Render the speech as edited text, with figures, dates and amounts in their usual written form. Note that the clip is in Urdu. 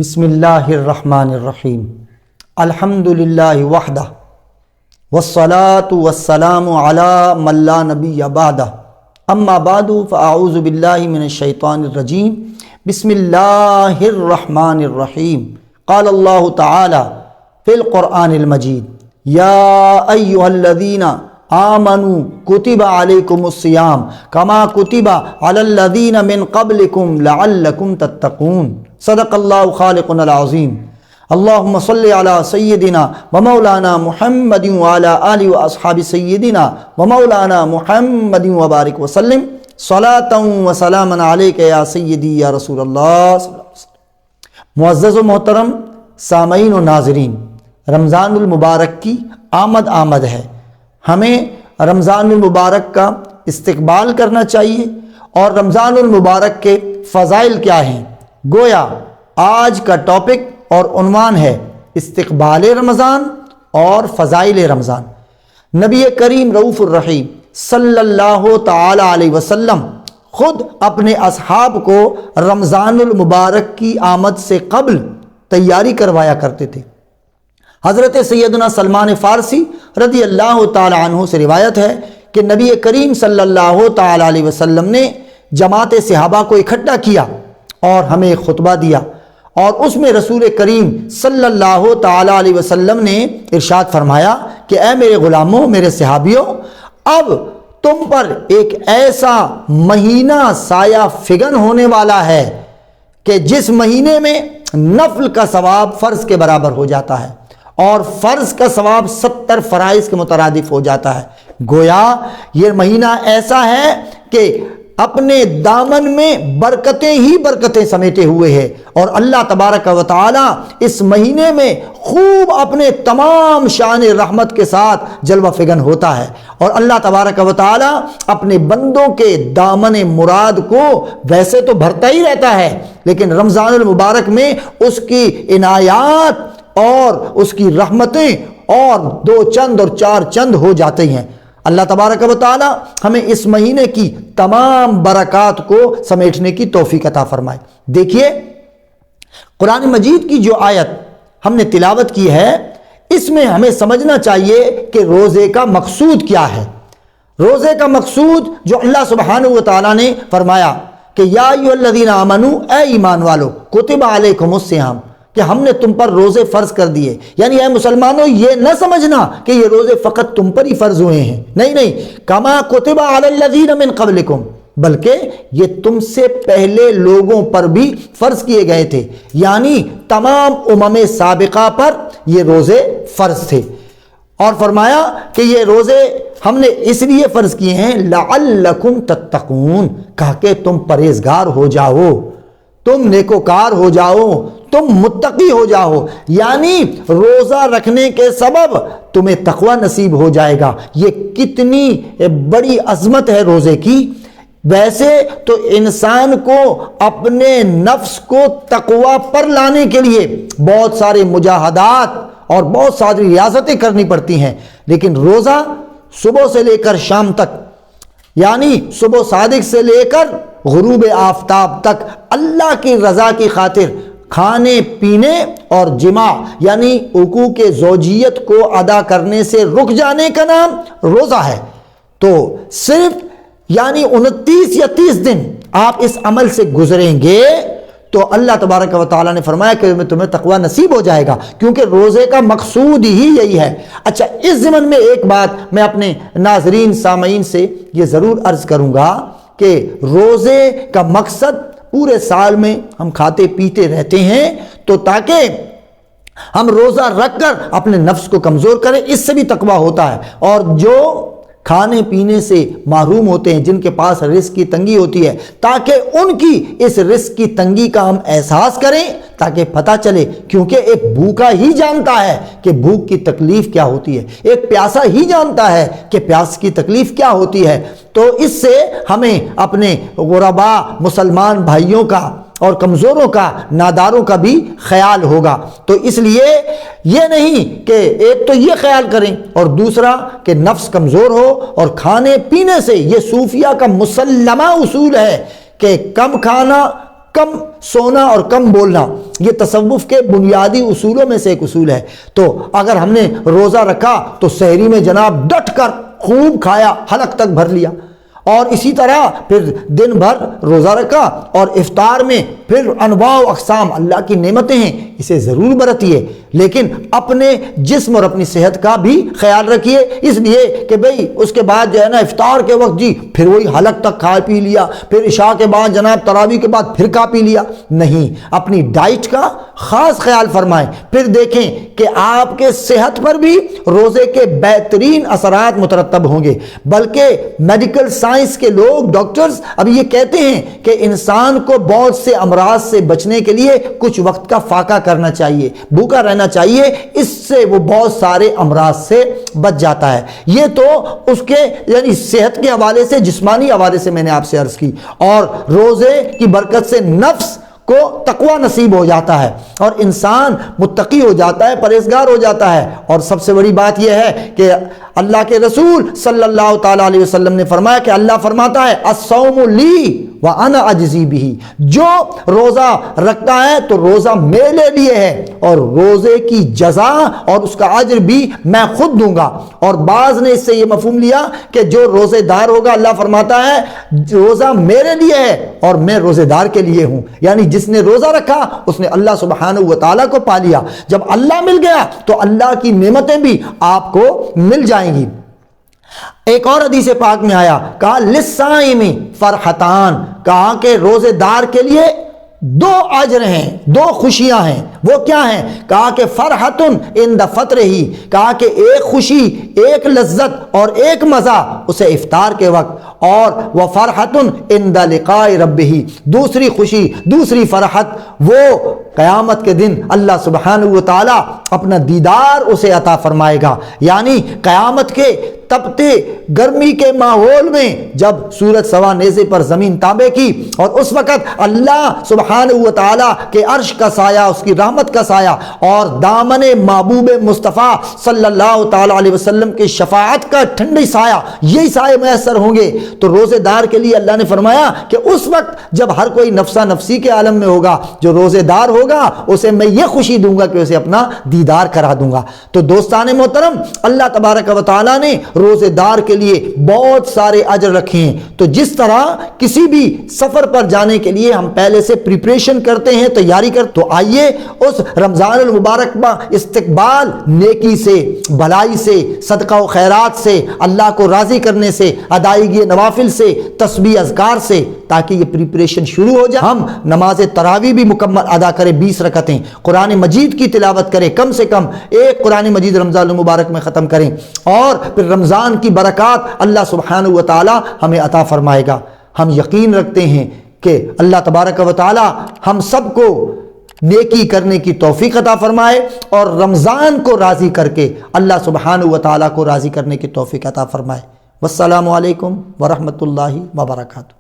بسم اللہ الرحمن الرحیم الحمد للہ وحدہ والصلاة والسلام علی من لا نبی بعدہ اما بعد فاعوذ باللہ من الشیطان الرجیم بسم اللہ الرحمن الرحیم قال اللہ تعالی فی القرآن المجید یا ایہا الذین آمنوا کتب علیکم الصیام کما کتب علی الذین من قبلکم لعلکم تتقون صدق اللہ خالقنا العظیم اللہم صلی علی سیدنا و مولانا محمد وعلی آلہ و اصحاب سیدنا و مولانا محمد وبارک وسلم صلاۃ و سلاما علیک یا سیدی یا رسول اللہ صلی اللہ علیہ وسلم۔ معزز و محترم سامعین و ناظرین، رمضان المبارک کی آمد ہے۔ ہمیں رمضان المبارک کا استقبال کرنا چاہیے اور رمضان المبارک کے فضائل کیا ہیں۔ گویا آج کا ٹاپک اور عنوان ہے استقبال رمضان اور فضائل رمضان۔ نبی کریم رؤوف الرحیم صلی اللہ تعالی علیہ وسلم خود اپنے اصحاب کو رمضان المبارک کی آمد سے قبل تیاری کروایا کرتے تھے۔ حضرت سیدنا سلمان فارسی رضی اللہ تعالی عنہ سے روایت ہے کہ نبی کریم صلی اللہ تعالی علیہ وسلم نے جماعت صحابہ کو اکٹھا کیا اور ہمیں خطبہ دیا، اور اس میں رسول کریم صلی اللہ تعالی علیہ وسلم نے ارشاد فرمایا کہ اے میرے غلاموں، میرے صحابیوں، اب تم پر ایک ایسا مہینہ سایہ فگن ہونے والا ہے کہ جس مہینے میں نفل کا ثواب فرض کے برابر ہو جاتا ہے اور فرض کا ثواب 70 فرائض کے مترادف ہو جاتا ہے۔ گویا یہ مہینہ ایسا ہے کہ اپنے دامن میں برکتیں ہی برکتیں سمیٹے ہوئے ہیں، اور اللہ تبارک و تعالی اس مہینے میں خوب اپنے تمام شان رحمت کے ساتھ جلوہ فگن ہوتا ہے، اور اللہ تبارک و تعالی اپنے بندوں کے دامن مراد کو ویسے تو بھرتا ہی رہتا ہے، لیکن رمضان المبارک میں اس کی عنایات اور اس کی رحمتیں اور 2 چند اور 4 چند ہو جاتے ہیں۔ اللہ تبارک و تعالی ہمیں اس مہینے کی تمام برکات کو سمیٹنے کی توفیق عطا فرمائے۔ دیکھیے، قرآن مجید کی جو آیت ہم نے تلاوت کی ہے، اس میں ہمیں سمجھنا چاہیے کہ روزے کا مقصود کیا ہے۔ روزے کا مقصود جو اللہ سبحانہ و تعالی نے فرمایا کہ یا ایھا الذین آمنو، اے ایمان والو، کتب علیکم الصیام، کہ ہم نے تم پر روزے فرض کر دیے، یعنی اے مسلمانوں یہ نہ سمجھنا کہ یہ روزے فقط تم پر ہی فرض ہوئے ہیں، نہیں، کما کتب علی الذین من قبلکم، بلکہ یہ تم سے پہلے لوگوں پر بھی فرض کیے گئے تھے، یعنی تمام امم سابقہ پر یہ روزے فرض تھے۔ اور فرمایا کہ یہ روزے ہم نے اس لیے فرض کیے ہیں لعلکم تتقون، کہا کہ تم پرہیزگار ہو جاؤ، تم نیکوکار ہو جاؤ، تم متقی ہو جاؤ، یعنی روزہ رکھنے کے سبب تمہیں تقوی نصیب ہو جائے گا۔ یہ کتنی بڑی عظمت ہے روزے کی۔ ویسے تو انسان کو اپنے نفس کو تقوی پر لانے کے لیے بہت سارے مجاہدات اور بہت ساری ریاضتیں کرنی پڑتی ہیں، لیکن روزہ صبح سے لے کر شام تک، یعنی صبح صادق سے لے کر غروب آفتاب تک اللہ کی رضا کی خاطر کھانے پینے اور جماع یعنی حقوق زوجیت کو ادا کرنے سے رک جانے کا نام روزہ ہے۔ تو صرف یعنی 29 یا 30 دن آپ اس عمل سے گزریں گے تو اللہ تبارک و تعالیٰ نے فرمایا کہ تمہیں تقوی نصیب ہو جائے گا، کیونکہ روزے کا مقصود ہی یہی ہے۔ اچھا، اس ضمن میں ایک بات میں اپنے ناظرین سامعین سے یہ ضرور عرض کروں گا کہ روزے کا مقصد پورے سال میں ہم کھاتے پیتے رہتے ہیں تو تاکہ ہم روزہ رکھ کر اپنے نفس کو کمزور کریں، اس سے بھی تقوی ہوتا ہے۔ اور جو کھانے پینے سے محروم ہوتے ہیں، جن کے پاس رزق کی تنگی ہوتی ہے، تاکہ ان کی اس رزق کی تنگی کا ہم احساس کریں، تاکہ پتہ چلے، کیونکہ ایک بھوکا ہی جانتا ہے کہ بھوک کی تکلیف کیا ہوتی ہے، ایک پیاسا ہی جانتا ہے کہ پیاس کی تکلیف کیا ہوتی ہے۔ تو اس سے ہمیں اپنے غربا مسلمان بھائیوں کا اور کمزوروں کا، ناداروں کا بھی خیال ہوگا۔ تو اس لیے یہ نہیں کہ ایک تو یہ خیال کریں اور دوسرا کہ نفس کمزور ہو اور کھانے پینے سے، یہ صوفیہ کا مسلمہ اصول ہے کہ کم کھانا کم سونا اور کم بولنا یہ تصوف کے بنیادی اصولوں میں سے ایک اصول ہے۔ تو اگر ہم نے روزہ رکھا تو سحری میں جناب ڈٹ کر خوب کھایا، حلق تک بھر لیا، اور اسی طرح پھر دن بھر روزہ رکھا اور افطار میں پھر انواع و اقسام اللہ کی نعمتیں ہیں اسے ضرور برتیے، لیکن اپنے جسم اور اپنی صحت کا بھی خیال رکھیے، اس لیے کہ بھئی اس کے بعد جو ہے نا افطار کے وقت جی پھر وہی حلق تک کھا پی لیا، پھر عشاء کے بعد جناب تراویح کے بعد پھر کھا پی لیا، نہیں، اپنی ڈائٹ کا خاص خیال فرمائیں، پھر دیکھیں کہ آپ کے صحت پر بھی روزے کے بہترین اثرات مترتب ہوں گے۔ بلکہ میڈیکل سائنس کے لوگ، ڈاکٹرز اب یہ کہتے ہیں کہ انسان کو بہت سے امراض سے بچنے کے لیے کچھ وقت کا فاقہ کرنا چاہیے، بھوکا رہنا چاہیے، اس سے وہ بہت سارے امراض سے بچ جاتا ہے۔ یہ تو اس کے یعنی صحت کے حوالے سے، جسمانی حوالے سے میں نے آپ سے عرض کی، اور روزے کی برکت سے نفس کو تقوی نصیب ہو جاتا ہے اور انسان متقی ہو جاتا ہے، پرہیزگار ہو جاتا ہے۔ اور سب سے بڑی بات یہ ہے کہ اللہ کے رسول صلی اللہ تعالی علیہ وسلم نے فرمایا کہ اللہ فرماتا ہے الصوم لی وانا اجزی بہ، جو روزہ رکھتا ہے تو روزہ میرے لیے ہے اور روزے کی جزا اور اس کا اجر بھی میں خود دوں گا۔ اور بعض نے اس سے یہ مفہوم لیا کہ جو روزے دار ہوگا، اللہ فرماتا ہے روزہ میرے لیے ہے اور میں روزے دار کے لیے ہوں، یعنی جس نے روزہ رکھا اس نے اللہ سبحانہ و تعالیٰ کو پا لیا۔ جب اللہ مل گیا تو اللہ کی نعمتیں بھی آپ کو مل جائیں گی۔ ایک اور حدیث پاک میں آیا، کہا للصائم فرحتان، کہا کہ روزے دار کے لیے دو اجر ہیں، دو خوشیاں ہیں، وہ کیا ہیں؟ کہا کہ فرحت عند فطرہ، کہا کہ ایک خوشی، ایک لذت اور ایک مزہ اسے افطار کے وقت، اور وہ فرحت عند لقاء ربہ، دوسری خوشی، دوسری فرحت وہ قیامت کے دن اللہ سبحانہ و تعالی اپنا دیدار اسے عطا فرمائے گا۔ یعنی قیامت کے تپتے گرمی کے ماحول میں جب سورج سوا نیزے پر زمین تابع کی اور اس وقت اللہ سبحانہ و تعالیٰ کے عرش کا سایہ، اس کی رحمت کا سایہ اور دامن محبوب مصطفیٰ صلی اللہ تعالیٰ علیہ وسلم کی شفاعت کا ٹھنڈی سایہ، یہی سائے میسر ہوں گے۔ تو روزے دار کے لیے اللہ نے فرمایا کہ اس وقت جب ہر کوئی نفسا نفسی کے عالم میں ہوگا، جو روزے دار ہوگا اسے میں یہ خوشی دوں گا کہ اسے اپنا دیدار کرا دوں گا۔ تو دوستان محترم، اللہ تبارک و تعالیٰ نے روزے دار کے لیے بہت سارے اجر رکھے ہیں۔ تو جس طرح کسی بھی سفر پر جانے کے لیے ہم پہلے سے پریپریشن کرتے ہیں، تیاری کرتے، تو آئیے اس رمضان المبارک کا استقبال نیکی سے، بھلائی سے، صدقہ و خیرات سے، اللہ کو راضی کرنے سے، ادائیگی نوافل سے، تسبیح اذکار سے، تاکہ یہ پریپریشن شروع ہو جائے۔ ہم نماز تراویح بھی مکمل ادا کریں، 20 رکعتیں، قرآن مجید کی تلاوت کریں، کم سے کم ایک قرآن مجید رمضان المبارک میں ختم کریں، اور پھر رمضان کی برکات اللہ سبحانہ و تعالی ہمیں عطا فرمائے گا۔ ہم یقین رکھتے ہیں کہ اللہ تبارک و تعالی ہم سب کو نیکی کرنے کی توفیق عطا فرمائے اور رمضان کو راضی کر کے اللہ سبحانہ و تعالی کو راضی کرنے کی توفیق عطا فرمائے۔ والسلام علیکم ورحمۃ اللہ وبرکاتہ۔